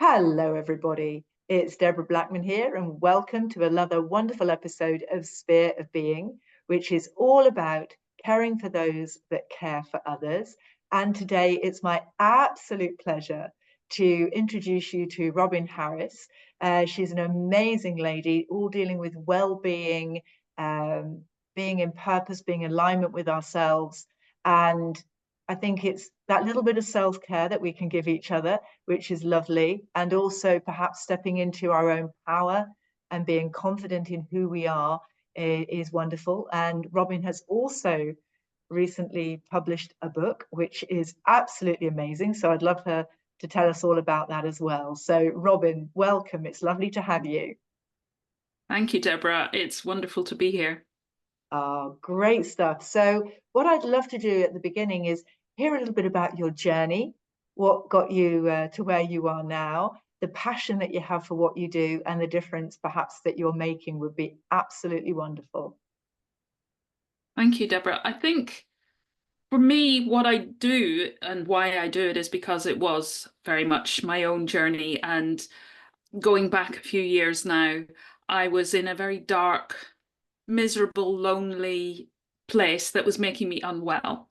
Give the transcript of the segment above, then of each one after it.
Hello, everybody. It's Deborah Blackman here, and welcome to another wonderful episode of Sphere of Being, which is all about caring for those that care for others. And today it's my absolute pleasure to introduce you to Robyn Harris. She's an amazing lady, all dealing with well-being, being in purpose, being in alignment with ourselves. And I think it's that little bit of self-care that we can give each other, which is lovely. And also perhaps stepping into our own power and being confident in who we are is wonderful. And Robyn has also recently published a book, which is absolutely amazing. So I'd love her to tell us all about that as well. So Robyn, welcome. It's lovely to have you. Thank you, Deborah. It's wonderful to be here. Oh, great stuff. So what I'd love to do at the beginning is hear a little bit about your journey, what got you to where you are now, the passion that you have for what you do, and the difference perhaps that you're making would be absolutely wonderful. Thank you, Deborah. I think for me, what I do and why I do it is because it was very much my own journey. And going back a few years now, I was in a very dark, miserable, lonely place that was making me unwell.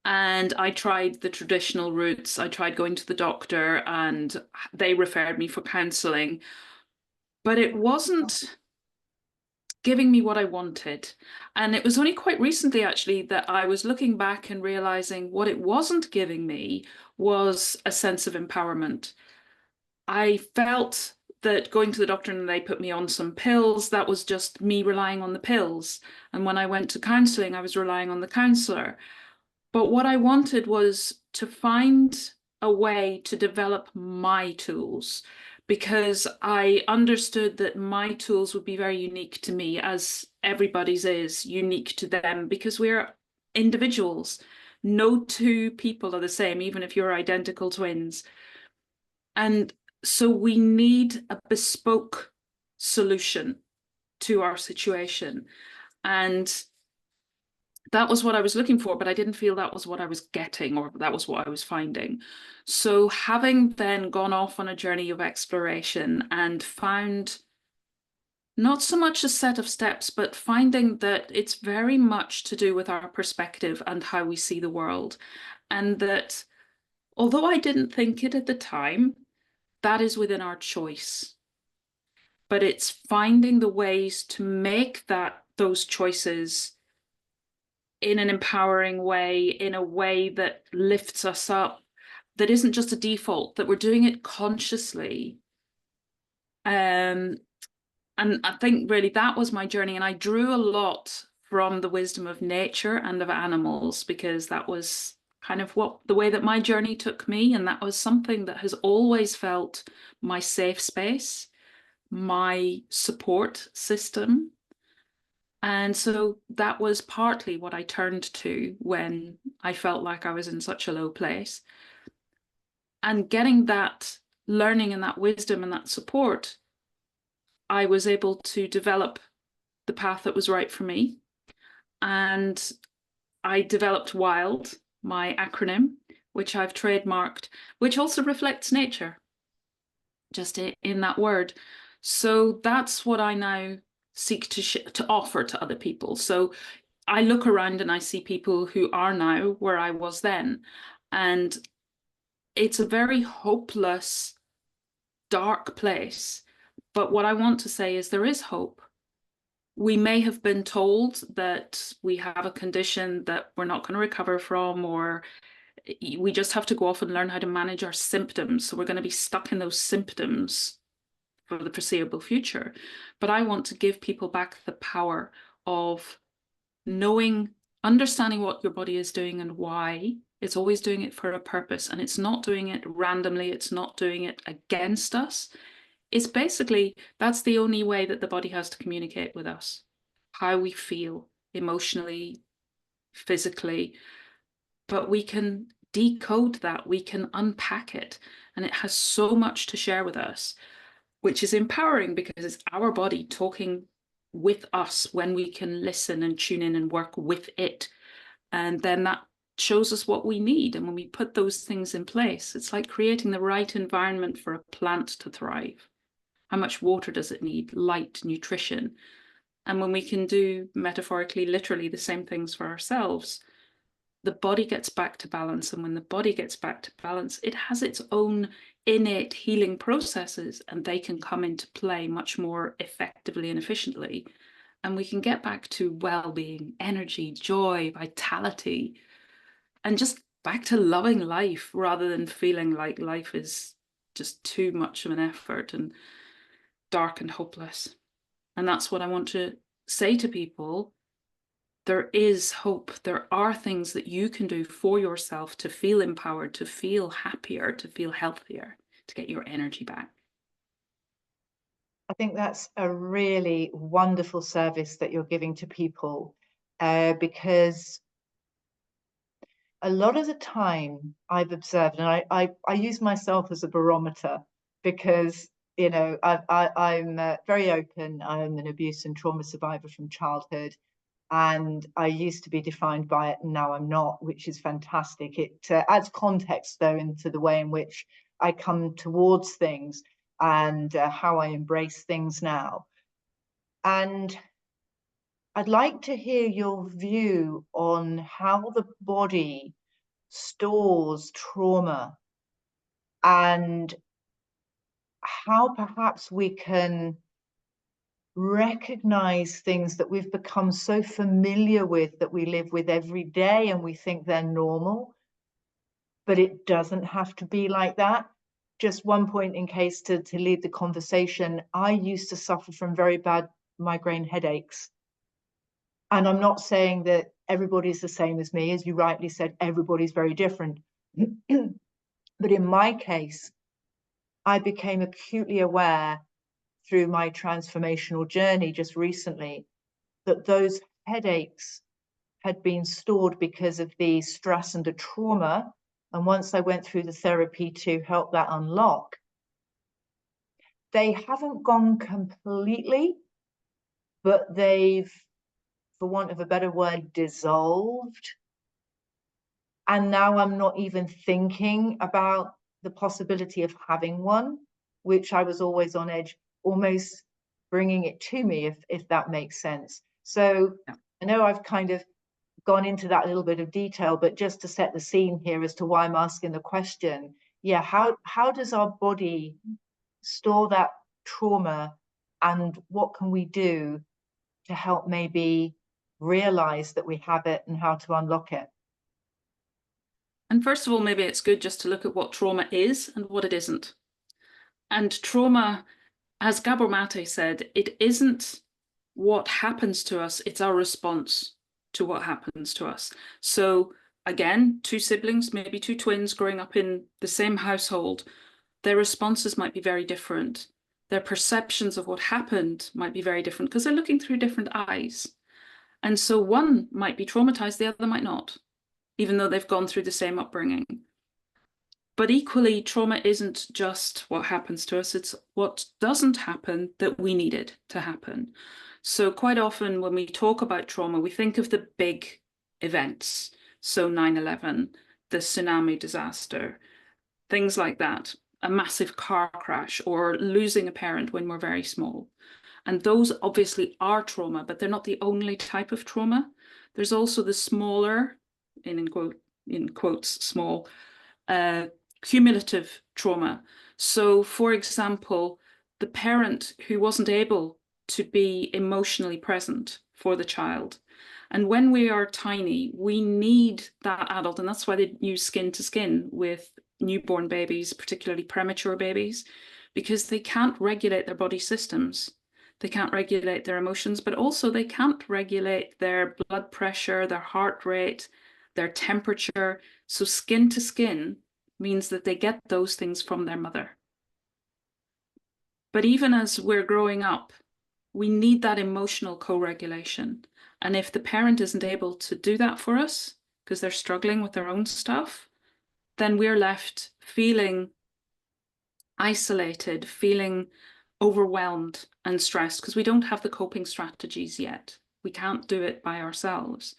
And I tried the traditional routes. I tried going to the doctor and they referred me for counselling, but it wasn't giving me what I wanted. And it was only quite recently, actually, that I was looking back and realizing what it wasn't giving me was a sense of empowerment. I felt that going to the doctor and they put me on some pills, that was just me relying on the pills. And when I went to counselling, I was relying on the counsellor. But what I wanted was to find a way to develop my tools, because I understood that my tools would be very unique to me, as everybody's is unique to them, because we're individuals. No two people are the same, even if you're identical twins. And so we need a bespoke solution to our situation. And that was what I was looking for, but I didn't feel that was what I was getting, or that was what I was finding. So having then gone off on a journey of exploration and found not so much a set of steps, but finding that it's very much to do with our perspective and how we see the world. And that although I didn't think it at the time, that is within our choice. But it's finding the ways to make those choices in an empowering way, in a way that lifts us up, that isn't just a default, that we're doing it consciously. And I think really that was my journey. And I drew a lot from the wisdom of nature and of animals, because that was kind of the way that my journey took me. And that was something that has always felt my safe space, my support system. And so that was partly what I turned to when I felt like I was in such a low place. And getting that learning and that wisdom and that support, I was able to develop the path that was right for me. And I developed W.I.L.D, my acronym, which I've trademarked, which also reflects nature, just in that word. So that's what I now seek to offer to other people. So I look around and I see people who are now where I was then. And it's a very hopeless, dark place. But what I want to say is there is hope. We may have been told that we have a condition that we're not going to recover from, or we just have to go off and learn how to manage our symptoms. So we're going to be stuck in those symptoms for the foreseeable future. But I want to give people back the power of understanding what your body is doing and why. It's always doing it for a purpose, and it's not doing it randomly. It's not doing it against us. It's basically, that's the only way that the body has to communicate with us, how we feel emotionally, physically. But we can decode that, we can unpack it, and it has so much to share with us, which is empowering because it's our body talking with us when we can listen and tune in and work with it. And then that shows us what we need. And when we put those things in place, it's like creating the right environment for a plant to thrive. How much water does it need? Light, nutrition. And when we can do, metaphorically, literally the same things for ourselves, the body gets back to balance. And when the body gets back to balance, it has its own innate healing processes, and they can come into play much more effectively and efficiently. And we can get back to well-being, energy, joy, vitality, and just back to loving life rather than feeling like life is just too much of an effort and dark and hopeless. And that's what I want to say to people. There is hope. There are things that you can do for yourself to feel empowered, to feel happier, to feel healthier, to get your energy back. I think that's a really wonderful service that you're giving to people, because a lot of the time I've observed, and I use myself as a barometer, because I'm very open. I'm an abuse and trauma survivor from childhood, and I used to be defined by it, and now I'm not, which is fantastic. It adds context, though, into the way in which I come towards things and how I embrace things now. And I'd like to hear your view on how the body stores trauma, and how perhaps we can recognize things that we've become so familiar with, that we live with every day, and we think they're normal, but it doesn't have to be like that. Just one point in case to lead the conversation, I used to suffer from very bad migraine headaches. And I'm not saying that everybody's the same as me. As you rightly said, everybody's very different. But in my case, I became acutely aware through my transformational journey just recently that those headaches had been stored because of the stress and the trauma. And once I went through the therapy to help that unlock, they haven't gone completely, but they've, for want of a better word, dissolved. And now I'm not even thinking about the possibility of having one, which I was always on edge, almost bringing it to me, if that makes sense. So Yeah. I know I've kind of gone into that little bit of detail, but just to set the scene here as to why I'm asking the question, yeah, how does our body store that trauma, and what can we do to help maybe realize that we have it and how to unlock it? And first of all, maybe it's good just to look at what trauma is and what it isn't. And trauma, as Gabor Mate said, it isn't what happens to us, it's our response to what happens to us. So again, two siblings, maybe two twins growing up in the same household, their responses might be very different. Their perceptions of what happened might be very different because they're looking through different eyes. And so one might be traumatized, the other might not, even though they've gone through the same upbringing. But equally, trauma isn't just what happens to us, it's what doesn't happen that we needed to happen. So quite often when we talk about trauma, we think of the big events. So 9/11, the tsunami disaster, things like that, a massive car crash, or losing a parent when we're very small. And those obviously are trauma, but they're not the only type of trauma. There's also the smaller, in quotes, small, cumulative trauma. So, for example, the parent who wasn't able to be emotionally present for the child. And when we are tiny, we need that adult. And that's why they use skin to skin with newborn babies, particularly premature babies, because they can't regulate their body systems. They can't regulate their emotions, but also they can't regulate their blood pressure, their heart rate, their temperature. So skin to skin means that they get those things from their mother. But even as we're growing up, we need that emotional co-regulation. And if the parent isn't able to do that for us because they're struggling with their own stuff, then we're left feeling isolated, feeling overwhelmed and stressed because we don't have the coping strategies yet. We can't do it by ourselves.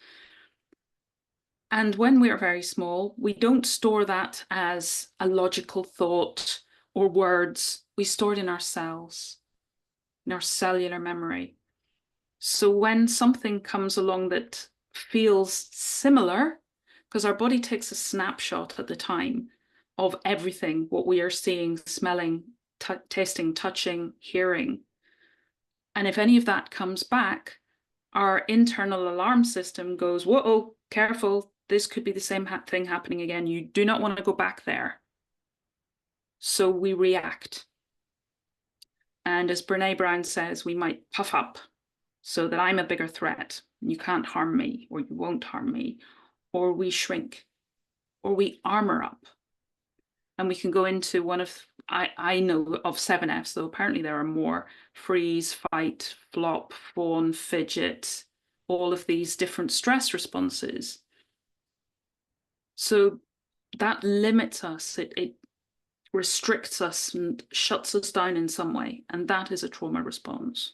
And when we're very small, we don't store that as a logical thought or words. We store it in our cells, in our cellular memory. So when something comes along that feels similar, because our body takes a snapshot at the time of everything, what we are seeing, smelling, tasting, touching, hearing. And if any of that comes back, our internal alarm system goes, whoa, careful, this could be the same thing happening again. You do not want to go back there. So we react. And as Brene Brown says, we might puff up so that I'm a bigger threat. You can't harm me, or you won't harm me. Or we shrink, or we armor up. And we can go into one of, I know of 7Fs, though apparently there are more: freeze, fight, flop, fawn, fidget, all of these different stress responses. So that limits us, it restricts us and shuts us down in some way. And that is a trauma response.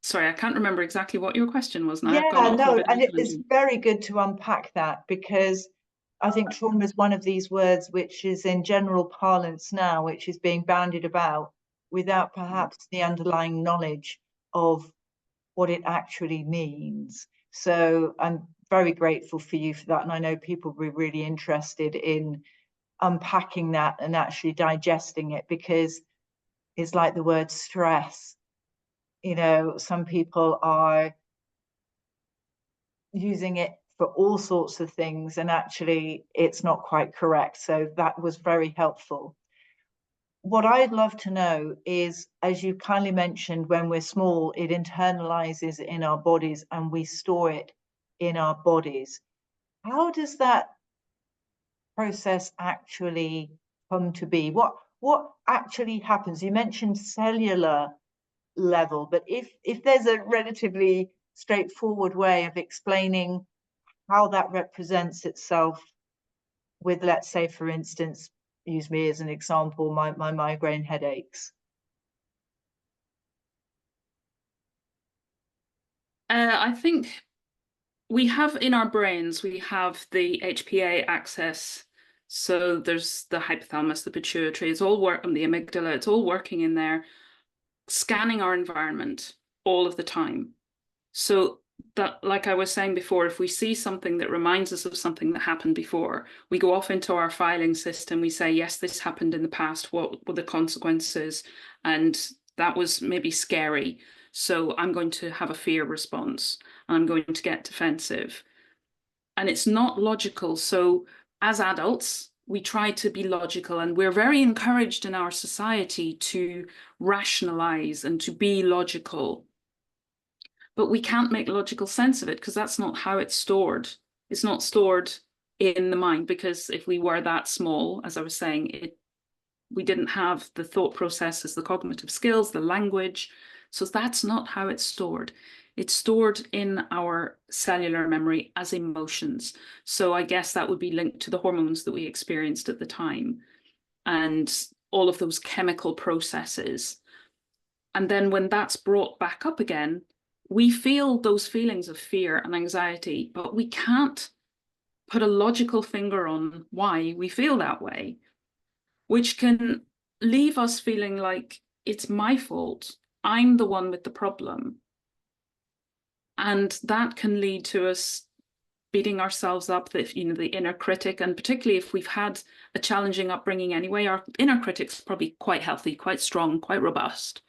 Sorry, I can't remember exactly what your question was now. I've gone Yeah, off on a no, bit of and a it is tangent. very good to unpack that, because I think trauma is one of these words which is in general parlance now, which is being bandied about without perhaps the underlying knowledge of what it actually means. So I'm very grateful for you for that. And I know people will be really interested in unpacking that and actually digesting it, because it's like the word stress. You know, some people are using it for all sorts of things, and actually it's not quite correct. So that was very helpful. What I'd love to know is, as you kindly mentioned, when we're small, it internalizes in our bodies and we store it in our bodies. How does that process actually come to be? What actually happens? You mentioned cellular level, but if there's a relatively straightforward way of explaining how that represents itself with, let's say, for instance, use me as an example, my migraine headaches. I think we have in our brains, we have the HPA axis. So there's the hypothalamus, the pituitary, it's all work, and the amygdala, it's all working in there, scanning our environment all of the time. So that, like I was saying before, if we see something that reminds us of something that happened before, we go off into our filing system, we say, yes, this happened in the past, what were the consequences? And that was maybe scary. So I'm going to have a fear response, and I'm going to get defensive. And it's not logical. So as adults, we try to be logical, and we're very encouraged in our society to rationalize and to be logical. But we can't make logical sense of it, because that's not how it's stored. It's not stored in the mind, because if we were that small, as I was saying, we didn't have the thought processes, the cognitive skills, the language. So that's not how it's stored. It's stored in our cellular memory as emotions. So I guess that would be linked to the hormones that we experienced at the time and all of those chemical processes. And then when that's brought back up again, we feel those feelings of fear and anxiety, but we can't put a logical finger on why we feel that way, which can leave us feeling like it's my fault. I'm the one with the problem. And that can lead to us beating ourselves up, that, you know, the inner critic, and particularly if we've had a challenging upbringing anyway, our inner critic's probably quite healthy, quite strong, quite robust.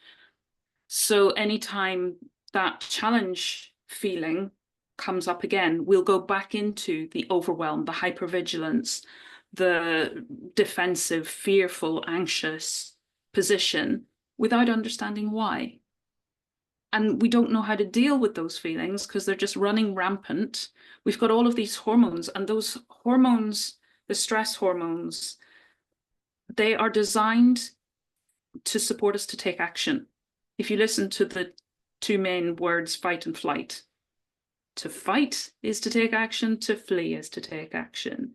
So anytime that challenge feeling comes up again, we'll go back into the overwhelm, the hypervigilance, the defensive, fearful, anxious position without understanding why. And we don't know how to deal with those feelings because they're just running rampant. We've got all of these hormones, and those hormones, the stress hormones, they are designed to support us to take action. If you listen to the two main words, fight and flight, to fight is to take action, to flee is to take action.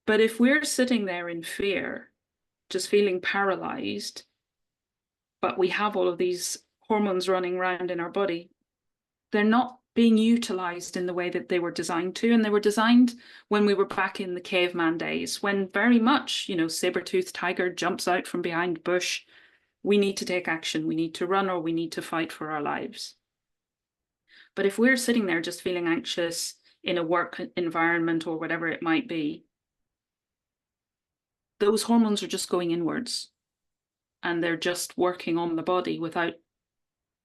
But if we're sitting there in fear, just feeling paralyzed, but we have all of these hormones running around in our body, they're not being utilized in the way that they were designed to. And they were designed when we were back in the caveman days, when very much, you know, saber-toothed tiger jumps out from behind bush. We need to take action. We need to run, or we need to fight for our lives. But if we're sitting there just feeling anxious in a work environment or whatever it might be, those hormones are just going inwards, and they're just working on the body without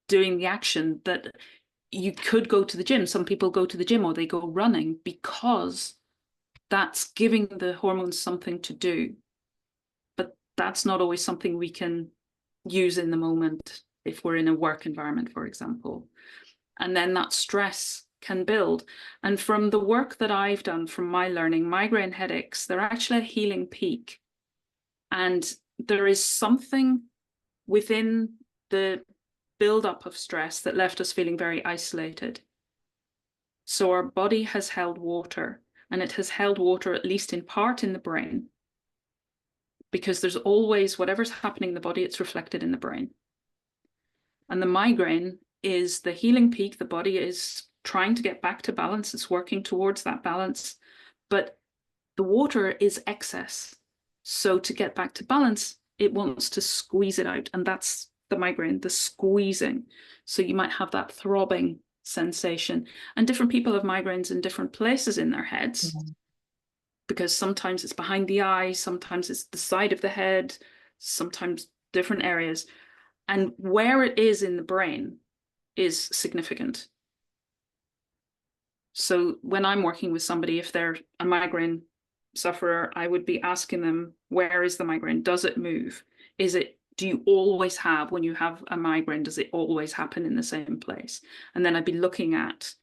doing the action that you could go to the gym. Some people go to the gym or they go running because that's giving the hormones something to do. But that's not always something we can use in the moment if we're in a work environment, for example. And then that stress can build. And from the work that I've done, from my learning, migraine headaches, they're actually a healing peak. And there is something within the buildup of stress that left us feeling very isolated. So our body has held water, and it has held water at least in part in the brain, because there's always whatever's happening in the body, it's reflected in the brain. And the migraine is the healing peak. The body is trying to get back to balance. It's working towards that balance, but the water is excess. So to get back to balance, it wants to squeeze it out. And that's the migraine, the squeezing. So you might have that throbbing sensation. And different people have migraines in different places in their heads, because sometimes it's behind the eye, sometimes it's the side of the head, sometimes different areas. And where it is in the brain is significant. So when I'm working with somebody, if they're a migraine sufferer, I would be asking them, where is the migraine? Does it move? Do you always have, when you have a migraine, does it always happen in the same place? And then I'd be looking at,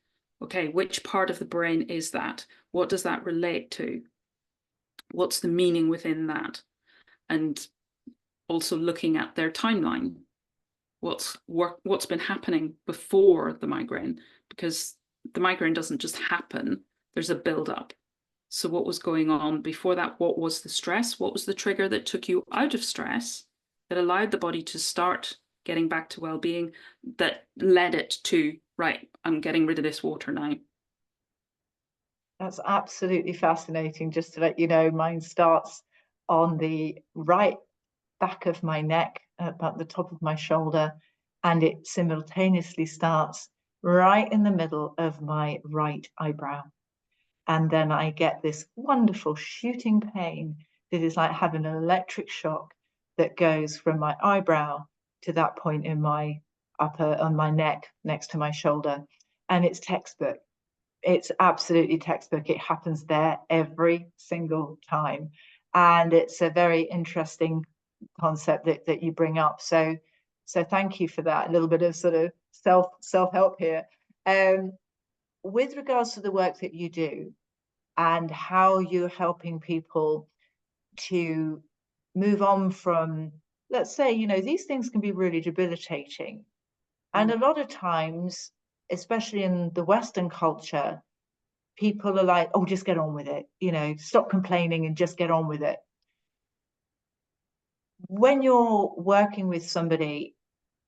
okay, which part of the brain is that? What does that relate to? What's the meaning within that? And also looking at their timeline. What's been happening before the migraine, because the migraine doesn't just happen, there's a build-up. So what was going on before that? What was the stress? What was the trigger that took you out of stress, that allowed the body to start getting back to well-being, that led it to, right, I'm getting rid of this water now? That's absolutely fascinating. Just to let you know, mine starts on the right back of my neck, about the top of my shoulder, and it simultaneously starts right in the middle of my right eyebrow. And then I get this wonderful shooting pain that is like having an electric shock that goes from my eyebrow to that point in my on my neck next to my shoulder. And it's textbook. It's absolutely textbook. It happens there every single time. And it's a very interesting concept that you bring up. So thank you for that. A little bit of sort of self-help here. With regards to the work that you do and how you're helping people to move on from, let's say, you know, these things can be really debilitating. And a lot of times, especially in the Western culture, people are like, oh, just get on with it, you know, stop complaining and just get on with it. When you're working with somebody,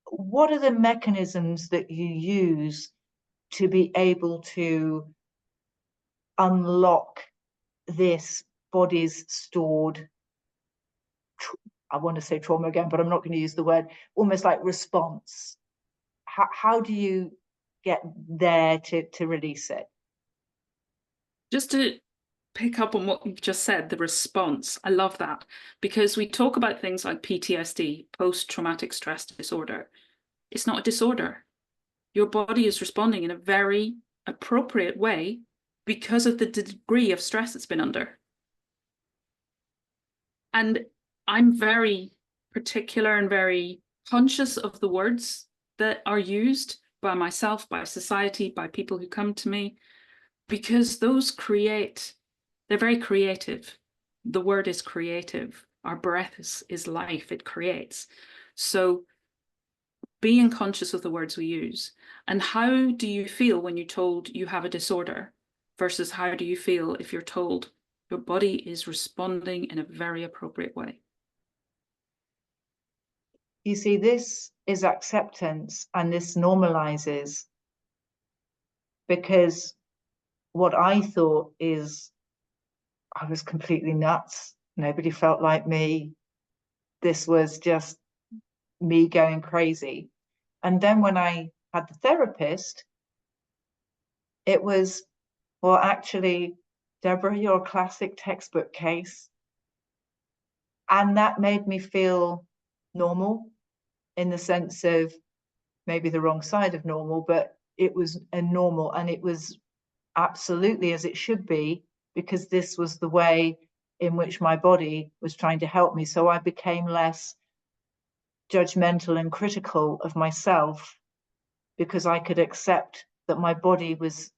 what are the mechanisms that you use to be able to unlock this body's stored, I want to say trauma again, but I'm not going to use the word, almost like response? How do you get there to release it? Just to pick up on what you've just said, the response, I love that, because we talk about things like PTSD, post-traumatic stress disorder. It's not a disorder. Your body is responding in a very appropriate way because of the degree of stress it's been under. And I'm very particular and very conscious of the words that are used by myself, by society, by people who come to me, because those they're very creative. The word is creative. Our breath is life, it creates. So being conscious of the words we use. And how do you feel when you're told you have a disorder versus how do you feel if you're told your body is responding in a very appropriate way? You see, this is acceptance, and this normalizes because what I thought is I was completely nuts. Nobody felt like me. This was just me going crazy. And then when I had the therapist, it was, well, actually, Deborah, you're a classic textbook case. And that made me feel normal, in the sense of maybe the wrong side of normal, but it was a normal, and it was absolutely as it should be, because this was the way in which my body was trying to help me. So I became less judgmental and critical of myself, because I could accept that my body was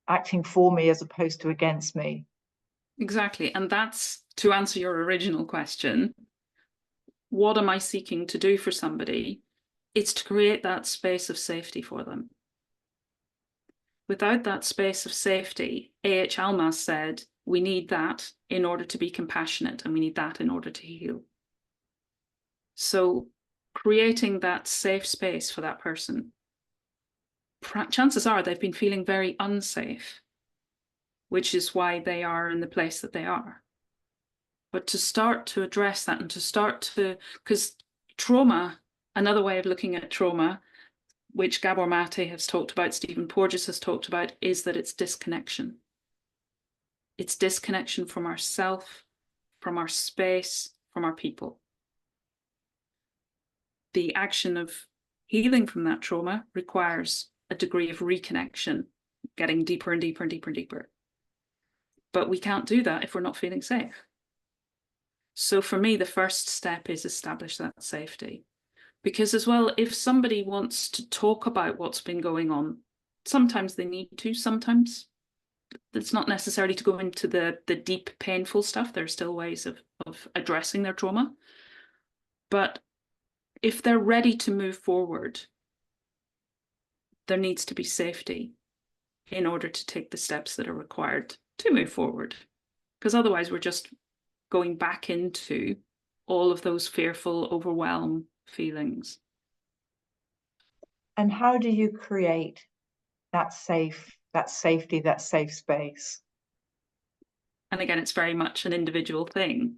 acting for me as opposed to against me. Exactly. And that's to answer your original question. What am I seeking to do for somebody? It's to create that space of safety for them. Without that space of safety, A.H. Almaas said, we need that in order to be compassionate, and we need that in order to heal. So creating that safe space for that person, chances are they've been feeling very unsafe, which is why they are in the place that they are. But to start to address that, and to start to, because trauma, another way of looking at trauma, which Gabor Mate has talked about, Stephen Porges has talked about, is that it's disconnection. It's disconnection from ourself, from our space, from our people. The action of healing from that trauma requires a degree of reconnection, getting deeper and deeper and deeper and deeper. But we can't do that if we're not feeling safe. So for me, the first step is establish that safety. Because as well, if somebody wants to talk about what's been going on, sometimes they need to, sometimes it's not necessarily to go into the deep, painful stuff. There are still ways of addressing their trauma. But if they're ready to move forward, there needs to be safety in order to take the steps that are required to move forward. Because otherwise we're just going back into all of those fearful, overwhelmed feelings. And how do you create that safety, that safe space? And again, it's very much an individual thing.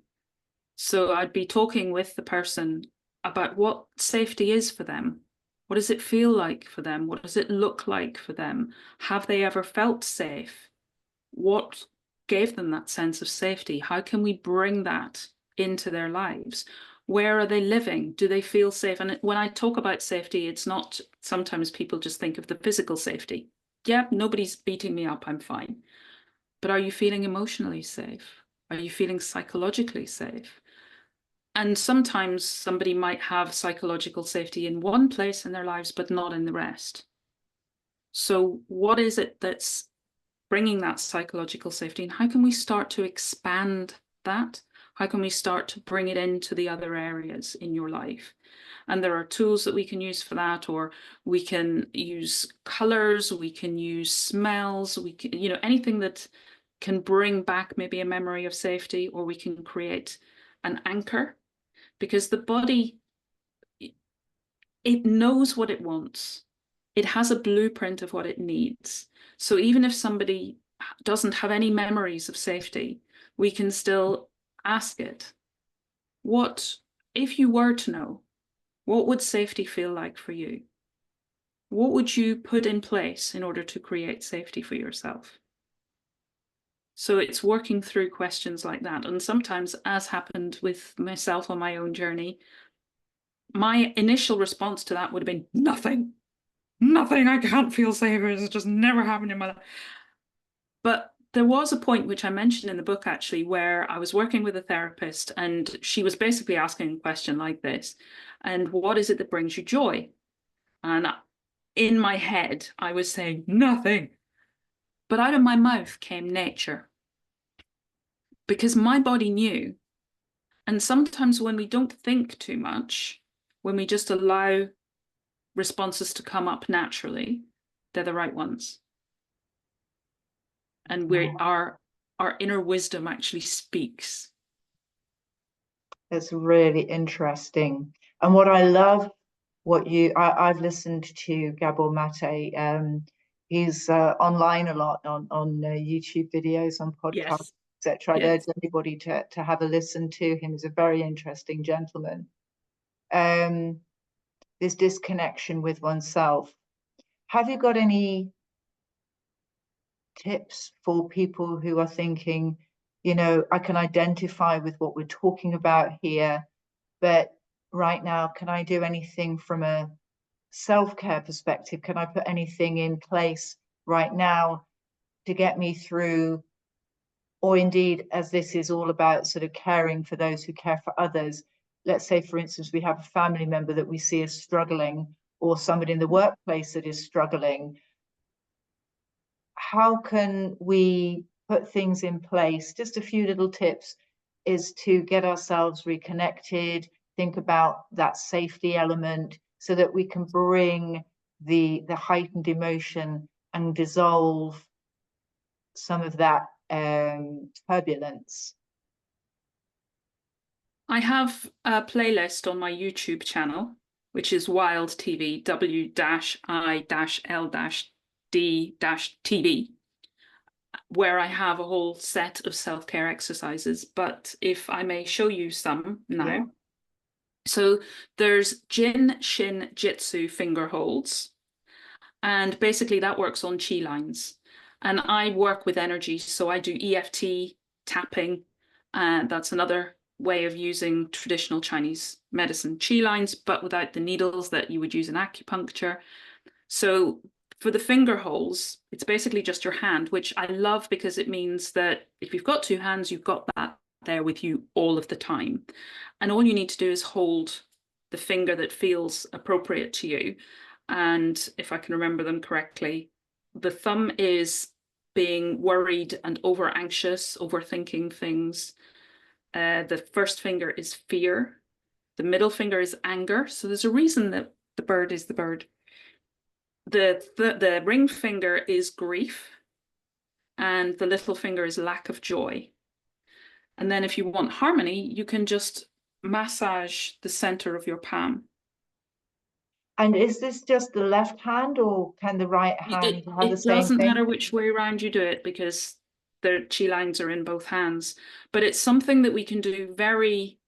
So I'd be talking with the person about what safety is for them. What does it feel like for them? What does it look like for them? Have they ever felt safe? What gave them that sense of safety? How can we bring that into their lives? Where are they living? Do they feel safe? And when I talk about safety, it's not, sometimes people just think of the physical safety. Yeah, nobody's beating me up, I'm fine. But are you feeling emotionally safe? Are you feeling psychologically safe? And sometimes somebody might have psychological safety in one place in their lives, but not in the rest. So what is it that's bringing that psychological safety, and how can we start to expand that? How can we start to bring it into the other areas in your life? And there are tools that we can use for that, or we can use colors, we can use smells, we can, anything that can bring back maybe a memory of safety, or we can create an anchor, because the body, it knows what it wants. It has a blueprint of what it needs. So even if somebody doesn't have any memories of safety, we can still ask it, what, if you were to know, what would safety feel like for you? What would you put in place in order to create safety for yourself? So it's working through questions like that. And sometimes, as happened with myself on my own journey, my initial response to that would have been nothing. Nothing, I can't feel safe. It's just never happened in my life. But there was a point, which I mentioned in the book actually, where I was working with a therapist and she was basically asking a question like this. And what is it that brings you joy? And in my head, I was saying nothing. But out of my mouth came nature. Because my body knew. And sometimes when we don't think too much, when we just allow responses to come up naturally, they're the right ones. And our inner wisdom actually speaks. It's really interesting. And what I love, I've listened to Gabor Mate He's online a lot on YouTube videos, on podcasts, Yes. etc. I'd urge Yes. anybody to have a listen to him. He's a very interesting gentleman. This disconnection with oneself. Have you got any tips for people who are thinking, you know, I can identify with what we're talking about here, but right now, can I do anything from a self-care perspective? Can I put anything in place right now to get me through? Or indeed, as this is all about sort of caring for those who care for others, let's say, for instance, we have a family member that we see as struggling, or somebody in the workplace that is struggling. How can we put things in place? Just a few little tips is to get ourselves reconnected, think about that safety element so that we can bring the heightened emotion and dissolve some of that turbulence. I have a playlist on my YouTube channel, which is W.I.L.D TV, W-I-L-D-TV, where I have a whole set of self-care exercises. But if I may show you some now. Yeah. So there's Jin Shin Jitsu finger holds. And basically that works on chi lines. And I work with energy, so I do EFT tapping. And that's another way of using traditional Chinese medicine chi lines, but without the needles that you would use in acupuncture. So for the finger holes, it's basically just your hand, which I love because it means that if you've got two hands, you've got that there with you all of the time. And all you need to do is hold the finger that feels appropriate to you. And if I can remember them correctly, the thumb is being worried and over anxious, overthinking things. The first finger is fear. The middle finger is anger. So there's a reason that the bird is the bird. The ring finger is grief. And the little finger is lack of joy. And then if you want harmony, you can just massage the center of your palm. And is this just the left hand, or can the right hand have the It same doesn't thing? matter which way around you do it because the chi lines are in both hands, but it's something that we can do very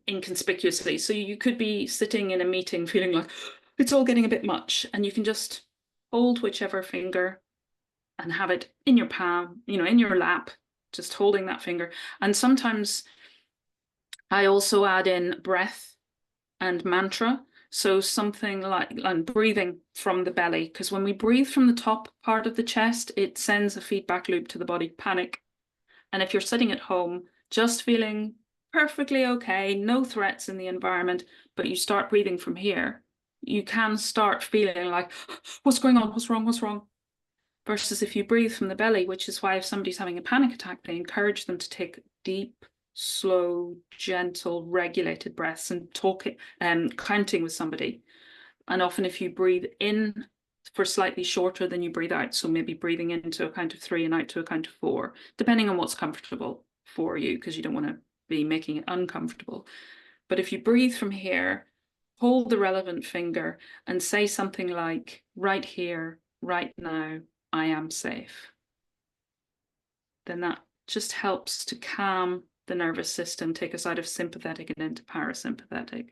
inconspicuously. So you could be sitting in a meeting feeling like it's all getting a bit much, and you can just hold whichever finger and have it in your palm, you know, in your lap, just holding that finger. And sometimes I also add in breath and mantra. So something like breathing from the belly, because when we breathe from the top part of the chest, it sends a feedback loop to the body, panic. And if you're sitting at home, just feeling perfectly okay, no threats in the environment, but you start breathing from here, you can start feeling like, what's going on? What's wrong? What's wrong? Versus if you breathe from the belly, which is why if somebody's having a panic attack, they encourage them to take deep, slow, gentle, regulated breaths and counting with somebody. And often if you breathe in for slightly shorter than you breathe out, so maybe breathing into a count of 3 and out to a count of 4, depending on what's comfortable for you, because you don't want to be making it uncomfortable. But if you breathe from here, hold the relevant finger and say something like, right here, right now, I am safe. Then that just helps to calm the nervous system, take us out of sympathetic and into parasympathetic.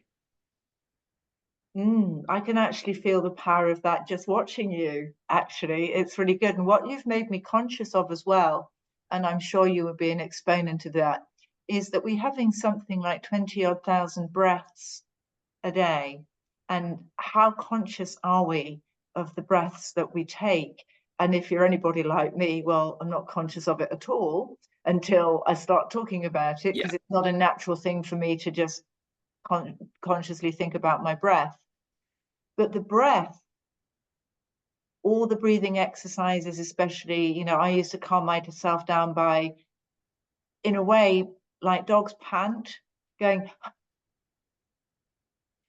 I can actually feel the power of that just watching you, actually. It's really good. And what you've made me conscious of as well, and I'm sure you will be an exponent of that, is that we're having something like 20-odd thousand breaths a day. And how conscious are we of the breaths that we take? And if you're anybody like me, well, I'm not conscious of it at all until I start talking about it, because Yeah. it's not a natural thing for me to just consciously think about my breath. But the breath, all the breathing exercises, especially, you know, I used to calm myself down by, in a way, like dogs pant, going,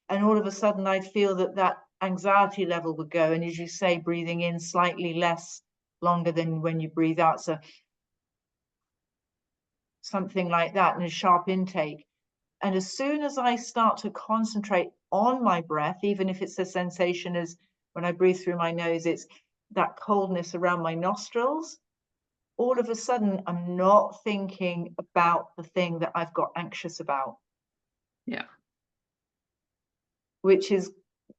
and all of a sudden I'd feel that anxiety level would go. And as you say, breathing in slightly less longer than when you breathe out. So something like that, and a sharp intake. And as soon as I start to concentrate on my breath, even if it's a sensation as when I breathe through my nose, it's that coldness around my nostrils, all of a sudden I'm not thinking about the thing that I've got anxious about. Yeah. Which is,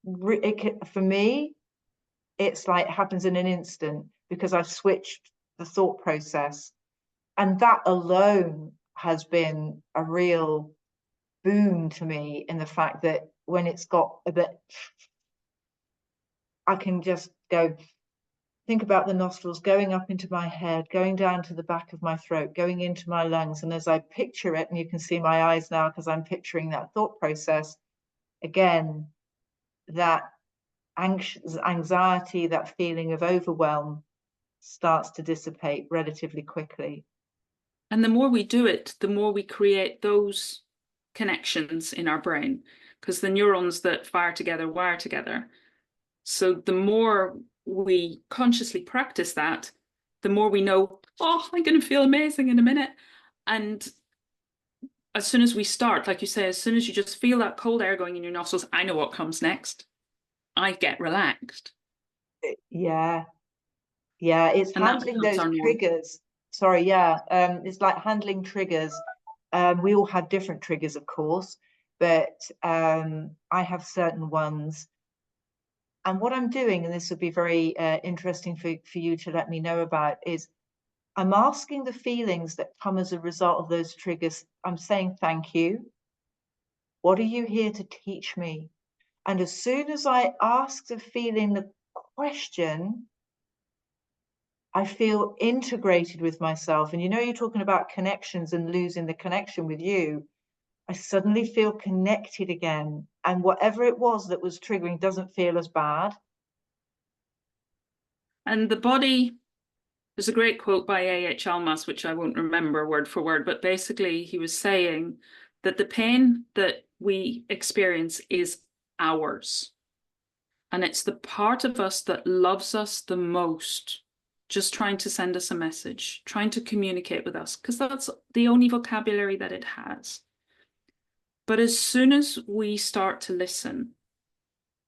for me, it's like it happens in an instant because I've switched the thought process. And that alone has been a real boon to me, in the fact that when it's got a bit, I can just go, think about the nostrils going up into my head, going down to the back of my throat, going into my lungs. And as I picture it, and you can see my eyes now because I'm picturing that thought process, again, that anxiety, that feeling of overwhelm starts to dissipate relatively quickly. And the more we do it, the more we create those connections in our brain, because the neurons that fire together wire together. So the more we consciously practice that, the more we know, oh, I'm going to feel amazing in a minute. And as soon as we start, like you say, as soon as you just feel that cold air going in your nostrils, I know what comes next. I get relaxed. Yeah, it's And that handling becomes those our norm. triggers. Sorry, it's like handling triggers. We all have different triggers, of course, but I have certain ones. And what I'm doing, and this would be very interesting for you to let me know about, is I'm asking the feelings that come as a result of those triggers. I'm saying, thank you. What are you here to teach me? And as soon as I ask the feeling the question, I feel integrated with myself. And you're talking about connections and losing the connection with you. I suddenly feel connected again. And whatever it was that was triggering doesn't feel as bad. And the body, there's a great quote by A.H. Almas, which I won't remember word for word, but basically he was saying that the pain that we experience is ours. And it's the part of us that loves us the most, just trying to send us a message, trying to communicate with us, because that's the only vocabulary that it has. But as soon as we start to listen,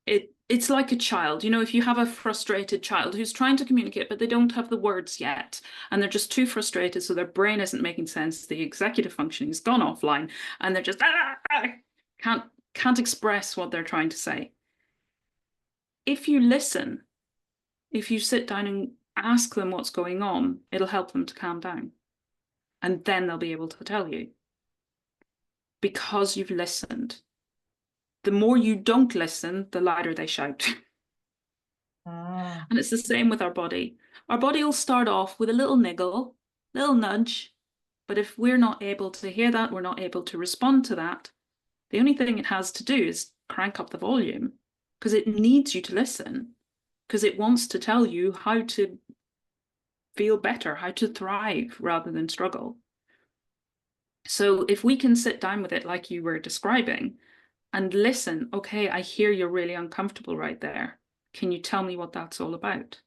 it's like a child. If you have a frustrated child who's trying to communicate, but they don't have the words yet, and they're just too frustrated, so their brain isn't making sense, the executive functioning has gone offline, and they're just can't express what they're trying to say. If you listen, if you sit down and ask them what's going on, it'll help them to calm down. And then they'll be able to tell you. Because you've listened. The more you don't listen, the louder they shout. Ah. And it's the same with our body. Our body will start off with a little niggle, little nudge. But if we're not able to hear that, we're not able to respond to that, the only thing it has to do is crank up the volume, because it needs you to listen, because it wants to tell you how to feel better, how to thrive rather than struggle. So if we can sit down with it like you were describing and listen, okay, I hear you're really uncomfortable right there. Can you tell me what that's all about?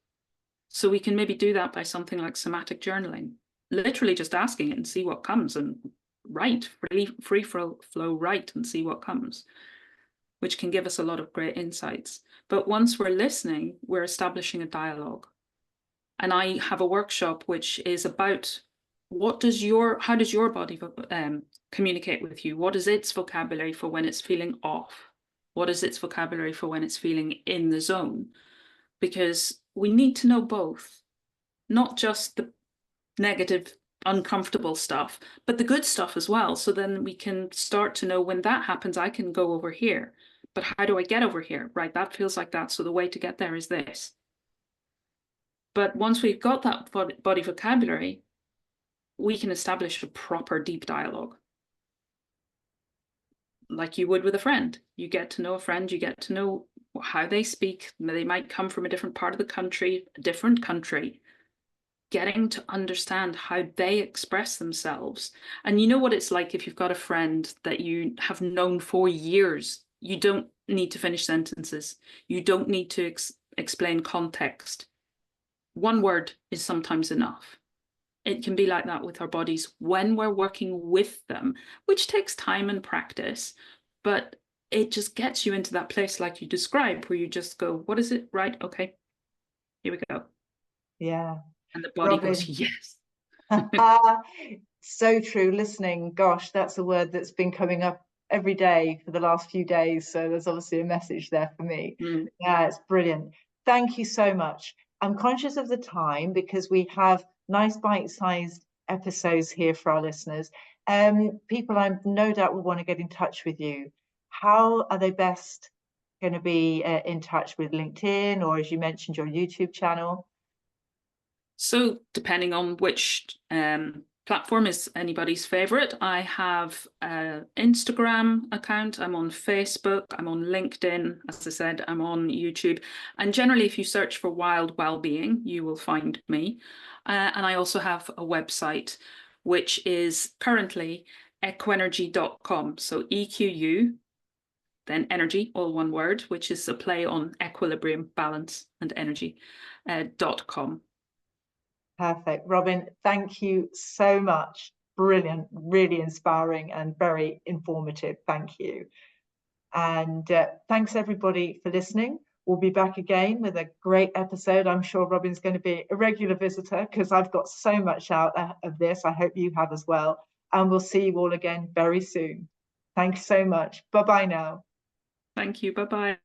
So we can maybe do that by something like somatic journaling, literally just asking it and see what comes, and write, free flow write and see what comes, which can give us a lot of great insights. But once we're listening, we're establishing a dialogue. And I have a workshop which is about how does your body communicate with you? What is its vocabulary for when it's feeling off? What is its vocabulary for when it's feeling in the zone? Because we need to know both, not just the negative, uncomfortable stuff, but the good stuff as well. So then we can start to know, when that happens, I can go over here. But how do I get over here? Right, that feels like that. So the way to get there is this. But once we've got that body vocabulary, we can establish a proper deep dialogue. Like you would with a friend. You get to know a friend, you get to know how they speak. They might come from a different part of the country, a different country. Getting to understand how they express themselves. And you know what it's like if you've got a friend that you have known for years. You don't need to finish sentences. You don't need to explain context. One word is sometimes enough. It can be like that with our bodies when we're working with them, which takes time and practice, but it just gets you into that place like you described, where you just go, what is it? Right, okay. here we go. Yeah. And the body goes, Robyn. yes. So true. Listening, gosh, that's a word that's been coming up every day for the last few days. So there's obviously a message there for me. Mm. Yeah, it's brilliant. Thank you so much. I'm conscious of the time because we have nice bite-sized episodes here for our listeners. People I no doubt will want to get in touch with you. How are they best going to be in touch with LinkedIn, or as you mentioned, your YouTube channel? So depending on which platform is anybody's favorite, I have an Instagram account, I'm on Facebook, I'm on LinkedIn, as I said, I'm on YouTube. And generally, if you search for W.I.L.D Wellbeing, you will find me. And I also have a website, which is currently equenergy.com. So EQU, then energy, all one word, which is a play on equilibrium, balance, and energy, .com. Perfect. Robyn, thank you so much. Brilliant, really inspiring and very informative. Thank you. And thanks everybody for listening. We'll be back again with a great episode. I'm sure Robyn's going to be a regular visitor because I've got so much out of this. I hope you have as well. And we'll see you all again very soon. Thanks so much. Bye-bye now. Thank you. Bye-bye.